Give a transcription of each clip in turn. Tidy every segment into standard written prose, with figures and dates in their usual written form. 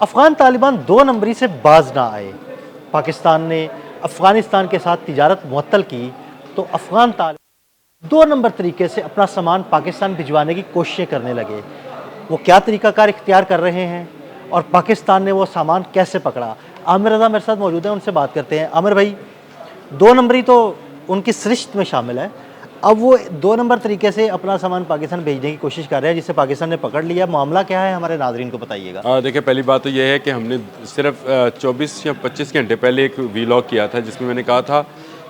अफ़गान तालिबान 2 नंबरी से बाज ना आए। पाकिस्तान ने अफ़गानिस्तान के साथ तिजारत मुअत्तल की तो अफ़गान तालिबान 2 नंबर तरीके से अपना सामान पाकिस्तान भिजवाने की कोशिशें करने लगे। वो क्या तरीक़ाकार इख्तियार कर रहे हैं और पाकिस्तान ने वो सामान कैसे पकड़ा? आमिर रज़ा मेरे साथ मौजूद हैं, उनसे बात करते हैं। आमिर भाई, 2 नंबरी तो उनकी सरिश्त में शामिल है। अब वो 2 नंबर तरीके से अपना सामान पाकिस्तान भेजने की कोशिश कर रहे हैं, जिसे पाकिस्तान ने पकड़ लिया। मामला क्या है, हमारे नाज़रीन को बताइएगा। देखिए, पहली बात तो ये है कि हमने सिर्फ 24 या 25 घंटे पहले एक वीलॉग किया था जिसमें मैंने कहा था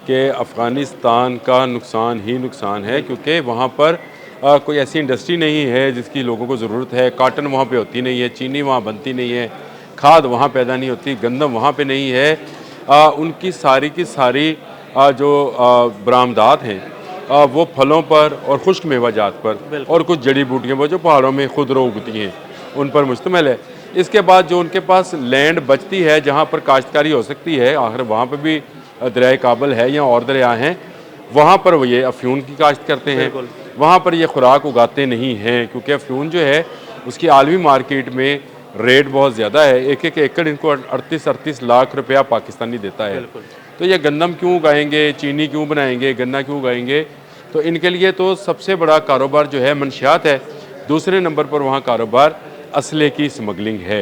कि अफ़गानिस्तान का नुकसान ही नुकसान है, क्योंकि वहाँ पर कोई ऐसी इंडस्ट्री नहीं है जिसकी लोगों को ज़रूरत है। काटन वहाँ पे होती नहीं है, चीनी वहाँ बनती नहीं है, खाद वहाँ पैदा नहीं होती, गंदम वहाँ पे नहीं है। उनकी सारी की सारी जो बरामदात हैं वो फलों पर और खुश्क मेवाजात पर और कुछ जड़ी बूटियों पर जो पहाड़ों में खुदरो उगती हैं उन पर मुश्तमिल है। इसके बाद जो उनके पास लैंड बचती है जहाँ पर काश्तकारी हो सकती है, आखिर वहाँ पर भी दरियाए काबल है या और दरिया हैं, वहाँ पर वो ये अफ्यून की काश्त करते हैं। वहाँ पर ये खुराक उगाते नहीं हैं, क्योंकि अफ्यून जो है उसकी आलमी मार्केट में रेट बहुत ज़्यादा है। एक एक एकड़ इनको 38-38 लाख रुपया पाकिस्तानी देता है। तो ये गंदम क्यों उगाएंगे, चीनी क्यों बनाएंगे, गन्ना क्यों उगाएंगे? तो इनके लिए तो सबसे बड़ा कारोबार जो है मंशियात है। दूसरे नंबर पर वहाँ कारोबार असले की स्मगलिंग है।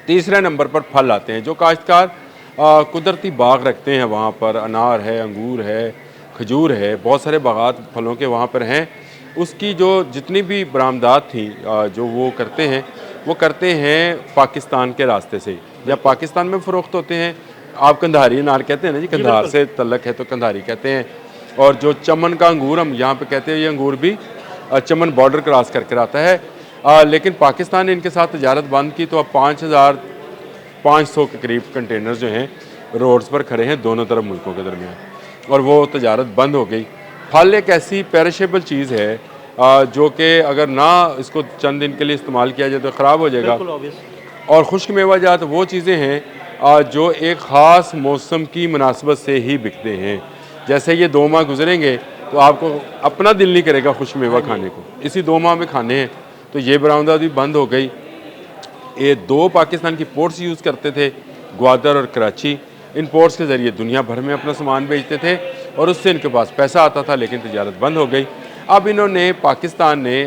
तीसरे नंबर पर फल आते हैं। जो काश्तकार कुदरती बाग रखते हैं, वहाँ पर अनार है, अंगूर है, खजूर है, बहुत सारे बागात फलों के वहाँ पर हैं। उसकी जो जितनी भी बरामदात थी जो वो करते हैं पाकिस्तान के रास्ते से या पाकिस्तान में फ़रोख्त होते हैं। आप कंधारी अनार कहते हैं ना जी, कंधार से तल्लक है तो कंधारी कहते हैं। और जो चमन का अंगूर हम यहाँ पे कहते हैं, ये अंगूर भी चमन बॉर्डर क्रॉस करके आता है। लेकिन पाकिस्तान ने इनके साथ तजारत बंद की तो अब 5500 के करीब कंटेनर जो हैं रोड्स पर खड़े हैं दोनों तरफ मुल्कों के दरमियान, और वो तजारत बंद हो गई। फल एक ऐसी पेरिशेबल चीज़ है जो कि अगर ना इसको चंद दिन के लिए इस्तेमाल किया जाए तो ख़राब हो जाएगा। और खुश्क मेवाजात वो चीज़ें हैं जो एक ख़ास मौसम की मुनासबत से ही बिकते हैं। जैसे ये 2 माह गुजरेंगे तो आपको अपना दिल नहीं करेगा खुश्क मेवा खाने को, इसी 2 माह में खाने हैं। तो ये बरामदात भी बंद हो गई। ये 2 पाकिस्तान की पोर्ट्स यूज़ करते थे, ग्वादर और कराची। इन पोर्ट्स के ज़रिए दुनिया भर में अपना सामान बेचते थे और उससे इनके पास पैसा आता था, लेकिन तिजारत बंद हो गई। अब इन्होंने पाकिस्तान ने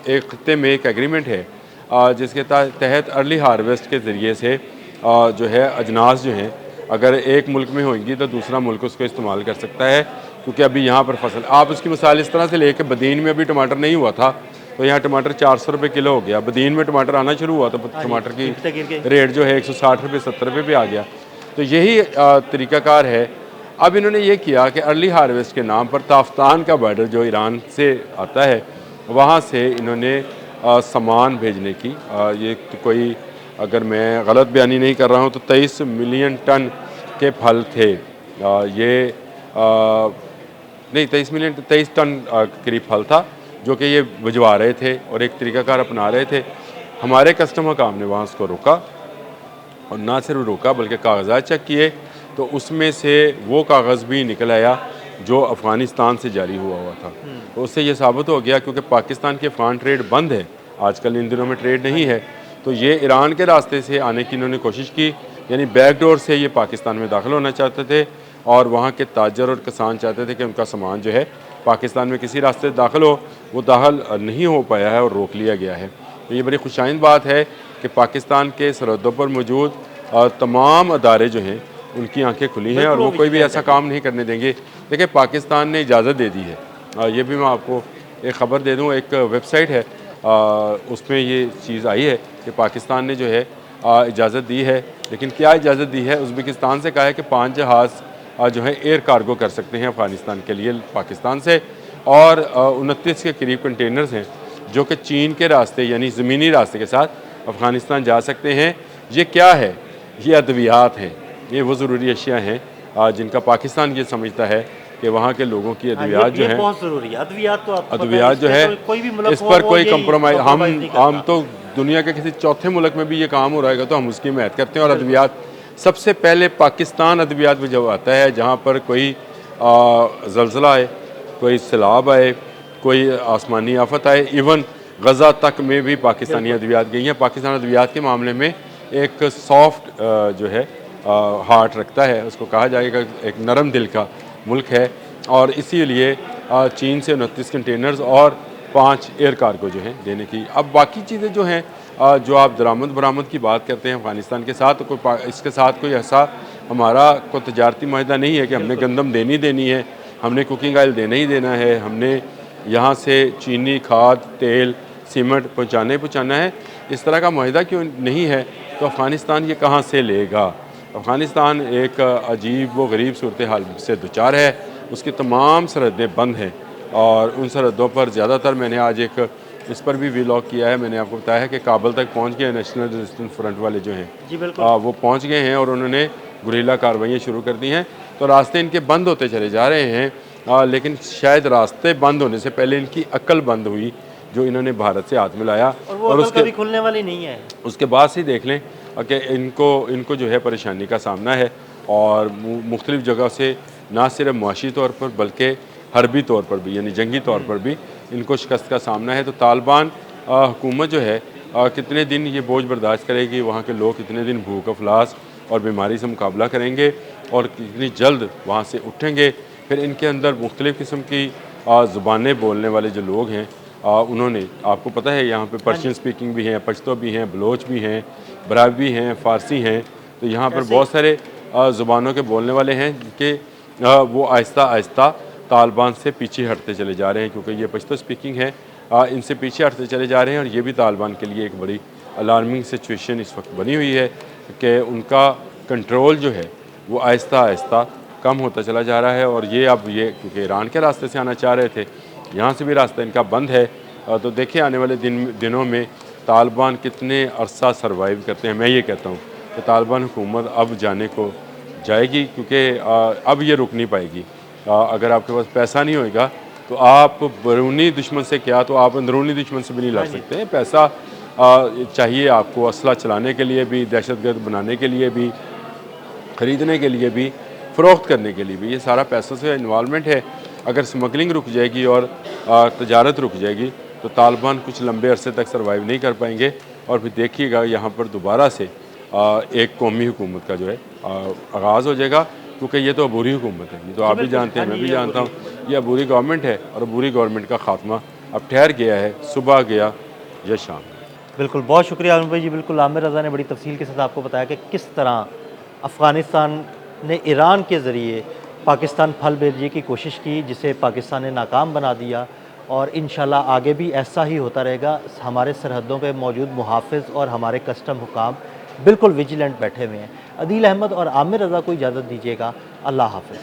एक खत्ते में एक एग्रीमेंट है जिसके तहत अर्ली हार्वेस्ट के ज़रिए से जो है अजनास जो हैं अगर एक मुल्क में होंगी तो दूसरा मुल्क उसको इस्तेमाल कर सकता है, क्योंकि अभी यहाँ पर फसल आप उसकी मिसाल इस तरह से ले कि बदीन में अभी टमाटर नहीं हुआ था तो यहाँ टमाटर 400 रुपये किलो हो गया। बदीन में टमाटर आना शुरू हुआ तो टमाटर की रेट जो है 160 रुपये 70 रुपये भी आ गया। तो यही तरीक़ाकार है। अब इन्होंने ये किया कि अर्ली हार्वेस्ट के नाम पर ताफ्तान का बॉर्डर जो ईरान से आता है वहाँ से इन्होंने सामान भेजने की ये तो कोई, अगर मैं गलत बयानी नहीं कर रहा हूँ तो 23 मिलियन टन के फल थे। ये नहीं 23 टन करीब फल था जो कि ये भिजवा रहे थे और एक तरीक़ाकार अपना रहे थे। हमारे कस्टम हकाम ने वहाँ उसको रोका, और ना सिर्फ रोका बल्कि कागजात चेक किए तो उसमें से वो कागज़ भी निकल आया जो अफ़गानिस्तान से जारी हुआ था। तो उससे ये साबित हो गया, क्योंकि पाकिस्तान के अफ़गान ट्रेड बंद है आजकल, इन दिनों में ट्रेड नहीं है, तो ये ईरान के रास्ते से आने की इन्होंने कोशिश की, यानी बैकडोर से ये पाकिस्तान में दाखिल होना चाहते थे। और वहाँ के ताजर और किसान चाहते थे कि उनका सामान जो है पाकिस्तान में किसी रास्ते से दाखिल हो, वो दाखिल नहीं हो पाया है और रोक लिया गया है। तो ये बड़ी खुशाइंद बात है कि पाकिस्तान के सरहदों पर मौजूद तमाम अदारे जो हैं उनकी आंखें खुली हैं और वो कोई भी ऐसा काम नहीं करने देंगे। देखिए, पाकिस्तान ने इजाज़त दे दी है। ये भी मैं आपको एक ख़बर दे दूँ, एक वेबसाइट है उसमें ये चीज़ आई है कि पाकिस्तान ने जो है इजाज़त दी है। लेकिन क्या इजाज़त दी है? उज़्बेकिस्तान से कहा है कि 5 जहाज़ जो है एयर कार्गो कर सकते हैं अफ़गानिस्तान के लिए पाकिस्तान से, और 29 के करीब कंटेनर्स हैं जो कि चीन के रास्ते यानी ज़मीनी रास्ते के साथ अफ़गानिस्तान जा सकते हैं। ये क्या है? ये अद्वियात हैं, ये वो ज़रूरी अशिया हैं जिनका पाकिस्तान ये समझता है कि वहाँ के लोगों की अद्वियात जो है बहुत ज़रूरी है। अद्वियात जो है इस पर कोई कंप्रोमाइज़ हम तो दुनिया के किसी चौथे मुल्क में भी ये काम हो रहेगा तो हम उसकी हिमायत करते हैं। और अद्वियात सबसे पहले पाकिस्तान अद्वियात में जब आता है जहाँ पर कोई ज़लज़ला आए, कोई सैलाब आए, कोई आसमानी आफत आए, इवन गज़ा तक में भी पाकिस्तानी अद्वियात गई हैं। पाकिस्तान अद्वियात के मामले में एक सॉफ्ट जो है हार्ट रखता है, उसको कहा जाएगा एक नरम दिल का मुल्क है, और इसीलिए चीन से 29 कंटेनर्स और 5 एयर कार्गो जो हैं देने की। अब बाकी चीज़ें जो हैं जो आप दरामद बरामद की बात करते हैं अफ़गानिस्तान के साथ, तो इसके साथ कोई ऐसा हमारा कोई तजारती माहिदा नहीं है कि हमने गंदम देनी है, हमने कुकिंग ऑयल देना ही देना है, हमने यहाँ से चीनी, खाद, तेल, सीमेंट पहुँचाना है। इस तरह का माहिदा क्यों नहीं है, तो अफ़गानिस्तान ये कहाँ से लेगा। अफ़गानिस्तान एक अजीब व गरीब सूरत हाल से दुचार है, उसकी तमाम सरहदें बंद हैं, और उन सरहदों पर ज़्यादातर मैंने आज एक इस पर भी व्लॉग किया है, मैंने आपको बताया है कि काबुल तक पहुँच गए नेशनल रेजिस्टेंस फ्रंट वाले जो हैं जी बिल्कुल। वो पहुँच गए हैं और उन्होंने गुरिल्ला कार्रवाइयाँ शुरू कर दी हैं। तो रास्ते इनके बंद होते चले जा रहे हैं, लेकिन शायद रास्ते बंद होने से पहले इनकी अक्ल बंद हुई जो इन्होंने भारत से हाथ मिलाया, और वो अकल कभी खुलने वाली नहीं है। उसके बाद से देख लें कि इनको जो है परेशानी का सामना है, और मुख्तलिफ़ जगह से ना सिर्फ मुआशी तौर पर बल्कि हरबी तौर पर भी, यानी जंगी तौर पर भी इनको शिकस्त का सामना है। तो तालिबान हुकूमत जो है कितने दिन ये बोझ बर्दाश्त करेगी, वहाँ के लोग कितने दिन भूख अफलास और बीमारी से मुकाबला करेंगे, और कितनी जल्द वहाँ से उठेंगे। फिर इनके अंदर मुख्तलिफ़ किस्म की ज़ुबानें बोलने वाले जो लोग हैं, उन्होंने, आपको पता है यहाँ पे पर्शियन स्पीकिंग भी हैं, पश्तो भी हैं, बलोच भी हैं, बराबी हैं, फ़ारसी हैं। तो यहाँ पर बहुत सारे ज़ुबानों के बोलने वाले हैं कि वो आहिस्ता आहिस्ता तालिबान से पीछे हटते चले जा रहे हैं, क्योंकि ये पश्तो स्पीकिंग है, इनसे पीछे हटते चले जा रहे हैं। और ये भी तालिबान के लिए एक बड़ी अलार्मिंग सिचुएशन इस वक्त बनी हुई है कि उनका कंट्रोल जो है वो आहिस्ता आहिस्ता कम होता चला जा रहा है। और ये अब ये क्योंकि ईरान के रास्ते से आना चाह रहे थे, यहाँ से भी रास्ता इनका बंद है। तो देखिए आने वाले दिनों में तालिबान कितने अरसा सर्वाइव करते हैं। मैं ये कहता हूँ कि तालिबान हुकूमत अब जाने को जाएगी, क्योंकि अब ये रुक नहीं पाएगी। अगर आपके पास पैसा नहीं होएगा तो आप बैरूनी दुश्मन से क्या, तो आप अंदरूनी दुश्मन से भी नहीं लड़ सकते हैं। पैसा चाहिए आपको असला चलाने के लिए भी, दहशतगर्द बनाने के लिए भी, ख़रीदने के लिए भी, फ़रोख्त करने के लिए भी। ये सारा पैसों से इन्वॉल्वमेंट है। अगर स्मगलिंग रुक जाएगी और तजारत रुक जाएगी तो तालिबान कुछ लंबे अरसे तक सर्वाइव नहीं कर पाएंगे, और फिर देखिएगा यहाँ पर दोबारा से एक कौमी हुकूमत का जो है आगाज़ हो जाएगा, क्योंकि ये तो अबूरी हुकूमत है। ये तो आप भी जानते हैं, मैं भी जानता हूँ, ये अबूरी गवर्नमेंट है, और अबूरी गवर्नमेंट का खात्मा अब ठहर गया है, सुबह गया या शाम। बिल्कुल, बहुत शुक्रिया आमिर भाई जी। बिल्कुल, आमिर रज़ा ने बड़ी तफसील के साथ आपको बताया कि किस तरह अफ़गानिस्तान ने ईरान के ज़रिए पाकिस्तान फल भेजने की कोशिश की, जिसे पाकिस्तान ने नाकाम बना दिया, और इंशाल्लाह आगे भी ऐसा ही होता रहेगा। हमारे सरहदों पे मौजूद मुहाफ़िज़ और हमारे कस्टम हुकाम बिल्कुल विजिलेंट बैठे हुए हैं। अदील अहमद और आमिर रज़ा को इजाज़त दीजिएगा। अल्लाह हाफ़िज़।